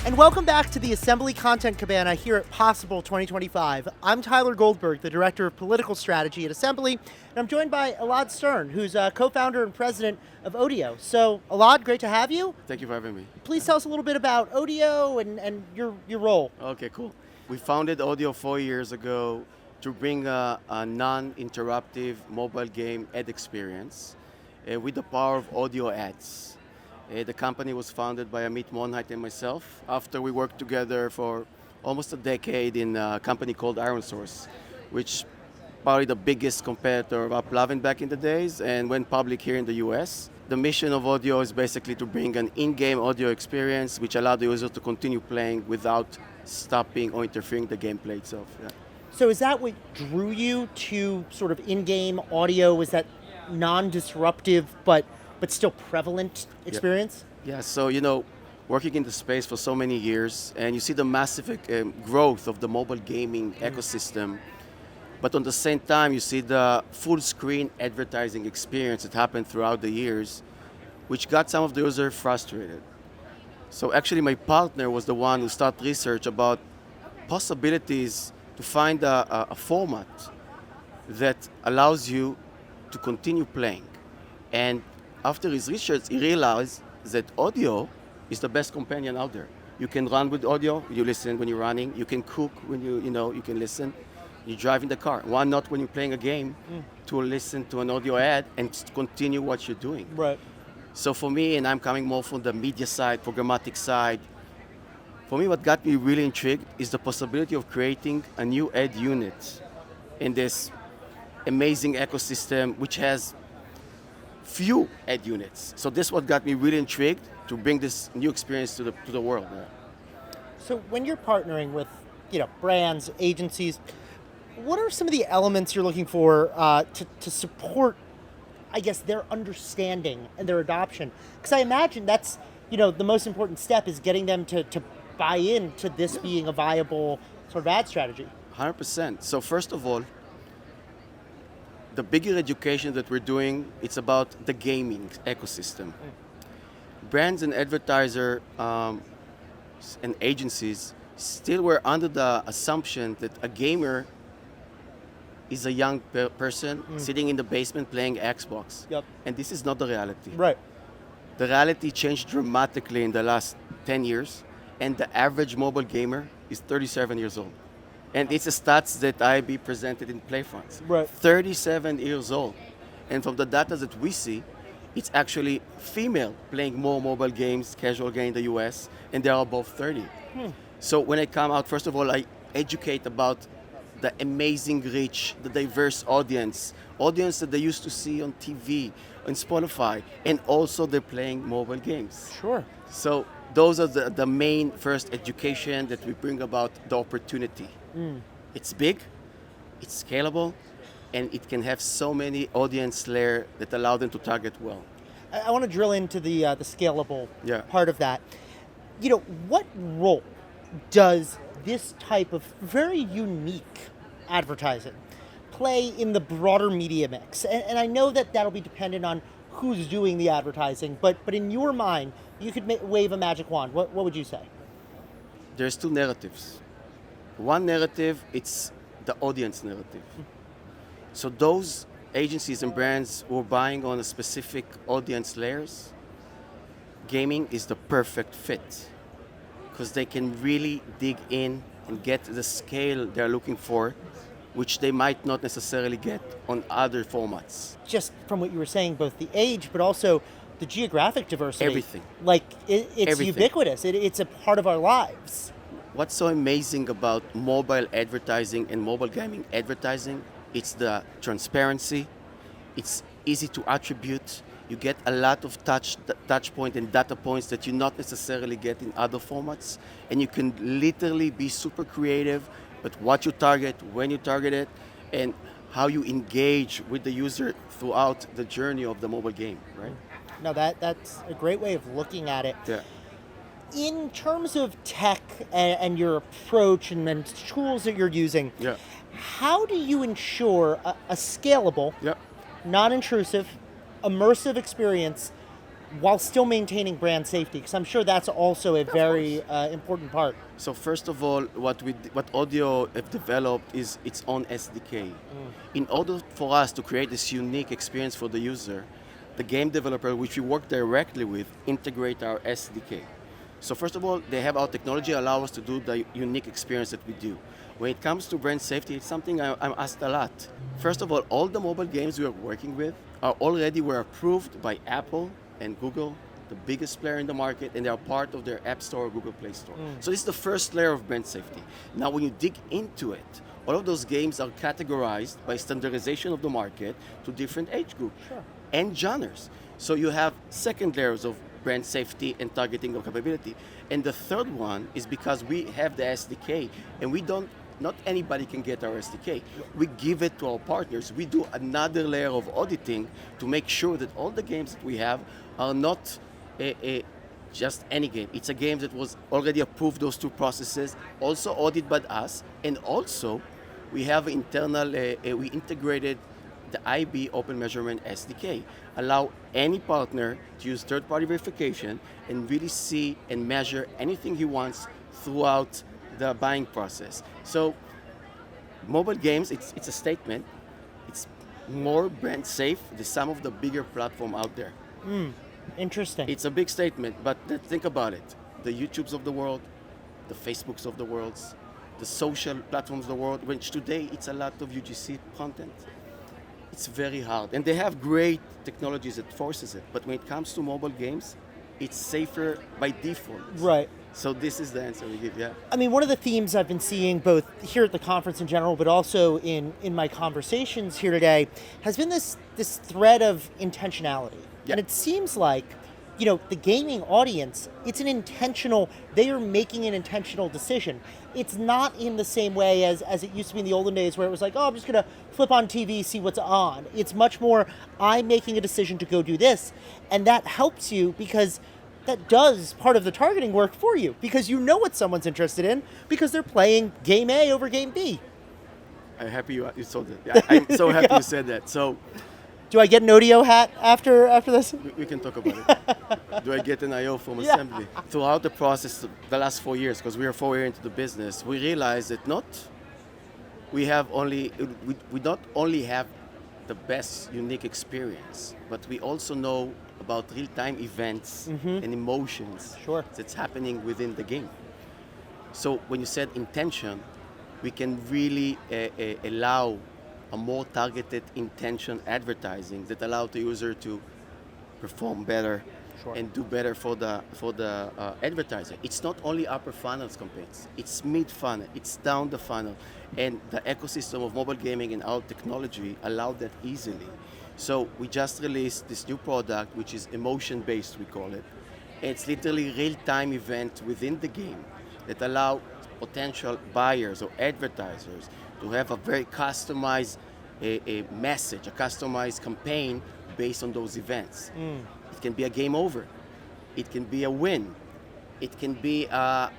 And welcome back to the Assembly Content Cabana here at Possible 2025. I'm Tyler Goldberg, the Director of Political Strategy at Assembly, and I'm joined by Elad Stern, who's a co-founder and president of Odeeo. So, Elad, great to have you. Thank you for having me. Please tell us a little bit about Odeeo and your role. Okay, cool. We founded Odeeo 4 years ago to bring a non-interruptive mobile game ad experience with the power of audio ads. The company was founded by Amit Monheit and myself after we worked together for almost a decade in a company called IronSource, which probably the biggest competitor of Uplovin back in the days and went public here in the US. The mission of Odeeo is basically to bring an in-game audio experience which allowed the user to continue playing without stopping or interfering the gameplay itself. Yeah. So is that what drew you to sort of in-game audio? Was that non-disruptive but still prevalent experience? Yeah, so working in the space for so many years, and you see the massive growth of the mobile gaming ecosystem, but on the same time you see the full screen advertising experience that happened throughout the years, which got some of the users frustrated. So actually my partner was the one who started research about possibilities to find a format that allows you to continue playing. And after his research, he realized that audio is the best companion out there. You can run with audio, you listen when you're running, you can cook when you can listen, you drive in the car. Why not when you're playing a game to listen to an audio ad and continue what you're doing? Right. So for me, and I'm coming more from the media side, programmatic side, for me what got me really intrigued is the possibility of creating a new ad unit in this amazing ecosystem which has few ad units. So this is what got me really intrigued to bring this new experience to the world. Yeah. So when you're partnering with brands, agencies, what are some of the elements you're looking for to support, I guess, their understanding and their adoption? Because I imagine that's the most important step is getting them to buy into this being a viable sort of ad strategy. 100%. So first of all, the bigger education that we're doing, it's about the gaming ecosystem. Brands and advertisers and agencies still were under the assumption that a gamer is a young person sitting in the basement playing Xbox. Yep. And this is not the reality. Right. The reality changed dramatically in the last 10 years, and the average mobile gamer is 37 years old. And it's a stats that IB presented in PlayFronts. Right. 37 years old. And from the data that we see, it's actually female playing more mobile games, casual game in the US, and they are above 30. So when I come out, first of all, I educate about the amazing reach, the diverse audience that they used to see on TV, on Spotify, and also they're playing mobile games. Sure. So those are the main first education that we bring about the opportunity. It's big, it's scalable, and it can have so many audience layers that allow them to target well. I want to drill into the scalable Yeah. part of that. What role does this type of very unique advertising play in the broader media mix? And I know that that'll be dependent on who's doing the advertising, but in your mind, you could wave a magic wand. What would you say? There's two narratives. One narrative, it's the audience narrative. So those agencies and brands who are buying on a specific audience layers, gaming is the perfect fit because they can really dig in and get the scale they're looking for, which they might not necessarily get on other formats. Just from what you were saying, both the age, but also the geographic diversity. Everything. Like it's Everything. ubiquitous. It's a part of our lives. What's so amazing about mobile advertising and mobile gaming advertising, it's the transparency, it's easy to attribute, you get a lot of touch point and data points that you not necessarily get in other formats, and you can literally be super creative, but what you target, when you target it, and how you engage with the user throughout the journey of the mobile game, right? No, that's a great way of looking at it. Yeah. In terms of tech and your approach and tools that you're using, how do you ensure a scalable, non-intrusive, immersive experience while still maintaining brand safety? Because I'm sure that's also a very important part. So first of all, what Odeeo have developed is its own SDK. In order for us to create this unique experience for the user, the game developer, which we work directly with, integrate our SDK. So first of all, they have our technology allow us to do the unique experience that we do. When it comes to brand safety, it's something I'm asked a lot. First of all the mobile games we are working with were approved by Apple and Google, the biggest player in the market, and they are part of their App Store or Google Play Store. So this is the first layer of brand safety. Now when you dig into it, all of those games are categorized by standardization of the market to different age groups and genres. So you have second layers of brand safety and targeting of capability. And the third one is because we have the SDK and not anybody can get our SDK. We give it to our partners. We do another layer of auditing to make sure that all the games that we have are not just any game. It's a game that was already approved, those two processes, also audited by us, and also we have internal, we integrated the IB Open Measurement SDK, allow any partner to use third-party verification and really see and measure anything he wants throughout the buying process. So mobile games, it's a statement. It's more brand safe than some of the bigger platform out there. Interesting. It's a big statement, but think about it. The YouTubes of the world, the Facebooks of the world, the social platforms of the world, which today it's a lot of UGC content. It's very hard. And they have great technologies that forces it. But when it comes to mobile games, it's safer by default. Right. So this is the answer we give, yeah. I mean, one of the themes I've been seeing both here at the conference in general, but also in my conversations here today, has been this thread of intentionality. Yeah. And it seems like, the gaming audience, they are making an intentional decision. It's not in the same way as it used to be in the olden days where it was like, I'm just going to flip on TV, see what's on. It's much more, I'm making a decision to go do this. And that helps you because that does part of the targeting work for you because you know what someone's interested in because they're playing game A over game B. I'm happy you saw that. Yeah, I'm so happy you said that. So, do I get an Odeeo hat after this? we can talk about it. Do I get an IO from Assembly? Throughout the process, the last 4 years, because we are 4 years into the business, we realized that we not only have the best unique experience, but we also know about real-time events and emotions that's happening within the game. So when you said intention, we can really allow a more targeted intention advertising that allow the user to perform better and do better for the advertiser. It's not only upper funnels campaigns, it's mid funnel, it's down the funnel. And the ecosystem of mobile gaming and our technology allow that easily. So we just released this new product, which is emotion-based, we call it. It's literally real-time event within the game that allow potential buyers or advertisers to have a very customized a message, a customized campaign based on those events. It can be a game over. It can be a win. It can be a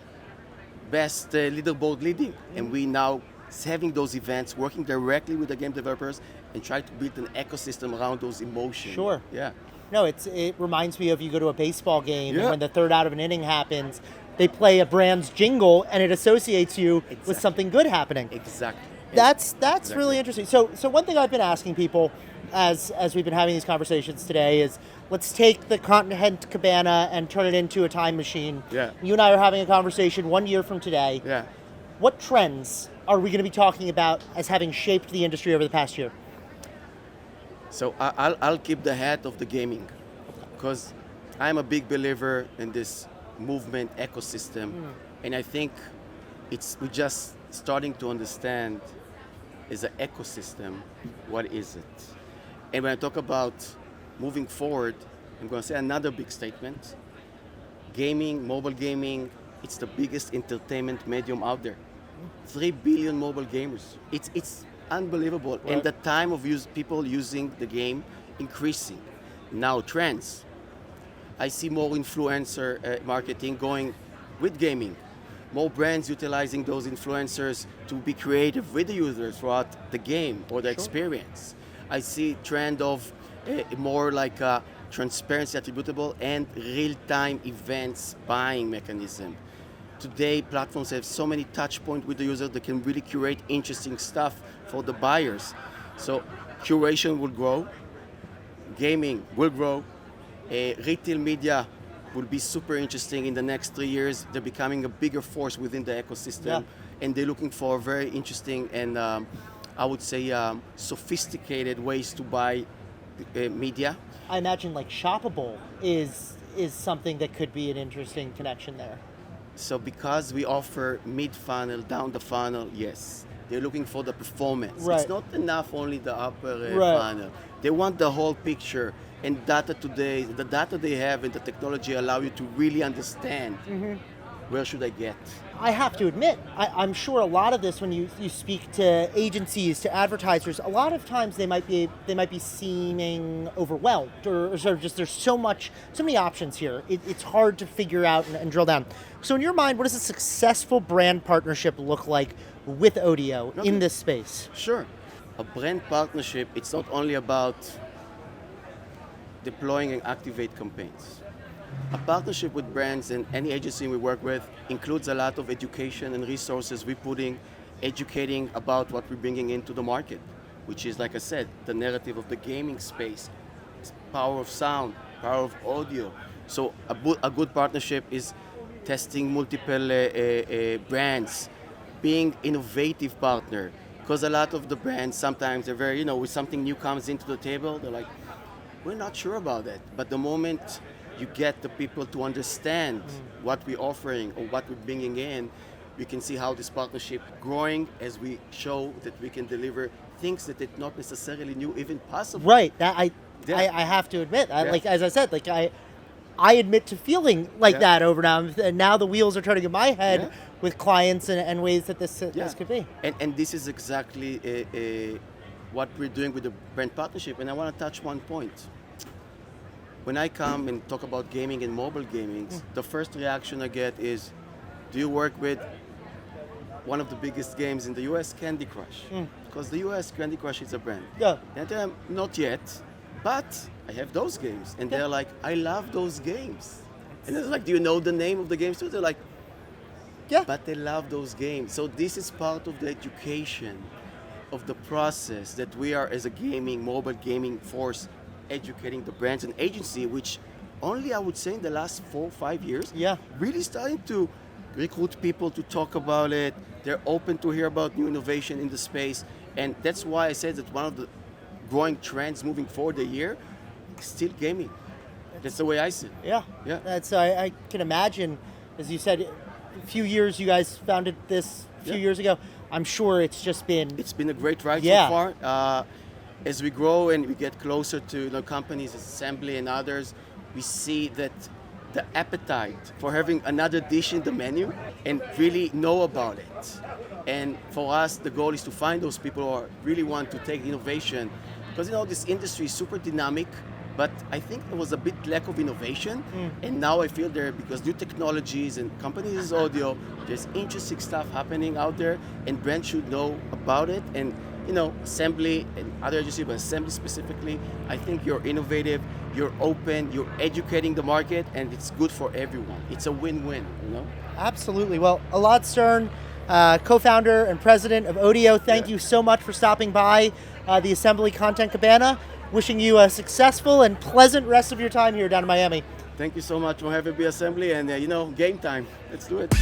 best leaderboard leading. And we now having those events, working directly with the game developers and try to build an ecosystem around those emotions. Sure. Yeah. No, it reminds me of you go to a baseball game and when the third out of an inning happens, they play a brand's jingle and it associates you with something good happening. Exactly. That's really interesting. So one thing I've been asking people as we've been having these conversations today is let's take the Content Cabana and turn it into a time machine. Yeah. You and I are having a conversation 1 year from today. Yeah. What trends are we going to be talking about as having shaped the industry over the past year? So I'll keep the hat of the gaming because I'm a big believer in this movement ecosystem, and I think we're just starting to understand as an ecosystem what is it. And when I talk about moving forward, I'm going to say another big statement. Gaming, mobile gaming, it's the biggest entertainment medium out there. 3 billion mobile gamers. It's unbelievable. Right. And the time of people using the game increasing. Now trends. I see more influencer marketing going with gaming. More brands utilizing those influencers to be creative with the users throughout the game or the experience. I see trend of more like transparency attributable, and real-time events buying mechanism. Today, platforms have so many touch points with the user that can really curate interesting stuff for the buyers. So curation will grow, gaming will grow, retail media will be super interesting in the next 3 years. They're becoming a bigger force within the ecosystem, and they're looking for very interesting and I would say sophisticated ways to buy media. I imagine like shoppable is something that could be an interesting connection there. So because we offer mid-funnel, down the funnel, yes. They're looking for the performance. Right. It's not enough only the upper Right. funnel. They want the whole picture. And data today, the data they have and the technology allow you to really understand where should I get. I have to admit, I'm sure a lot of this, when you speak to agencies, to advertisers, a lot of times they might be seeming overwhelmed, or sort of just there's so many options here. It's hard to figure out and drill down. So in your mind, what does a successful brand partnership look like with Odeeo in this space? Sure. A brand partnership, it's not only about deploying and activate campaigns. A partnership with brands and any agency we work with includes a lot of education and resources we're putting, educating about what we're bringing into the market, which is, like I said, the narrative of the gaming space, power of sound, power of audio. So a good partnership is testing multiple brands, being innovative partner, because a lot of the brands sometimes they're very, when something new comes into the table, they're like, we're not sure about that. But the moment you get the people to understand what we're offering or what we're bringing in, we can see how this partnership growing as we show that we can deliver things that it not necessarily knew even possible. Right. That I have to admit, like as I said, like I admit to feeling like that over now, and now the wheels are turning in my head with clients and ways that this could be. And this is exactly what we're doing with the brand partnership. And I want to touch one point. When I come and talk about gaming and mobile gaming, the first reaction I get is, do you work with one of the biggest games in the US, Candy Crush? Because the US, Candy Crush is a brand. Yeah. And not yet, but I have those games. And they're like, I love those games. And it's like, do you know the name of the games too? They're like, Yeah. but they love those games. So this is part of the education of the process that we are as a mobile gaming force, educating the brands and agency, which only I would say in the last 4 or 5 years, really starting to recruit people to talk about it. They're open to hear about new innovation in the space. And that's why I said that one of the growing trends moving forward a year is still gaming. That's the way I see it. Yeah. That's I can imagine, as you said, a few years you guys founded this a few years ago. I'm sure it's been a great ride so far. As we grow and we get closer to the companies, Assembly and others, we see that the appetite for having another dish in the menu and really know about it. And for us, the goal is to find those people who really want to take innovation. Because this industry is super dynamic, but I think there was a bit lack of innovation. And now I feel because new technologies and companies like Odeeo, there's interesting stuff happening out there and brands should know about it. And Assembly and other agencies, but Assembly specifically, I think you're innovative, you're open, you're educating the market, and it's good for everyone. It's a win-win, Absolutely. Well, Elad Stern, co-founder and president of Odeeo, thank you so much for stopping by the Assembly Content Cabana. Wishing you a successful and pleasant rest of your time here down in Miami. Thank you so much for having me, Assembly, and game time. Let's do it.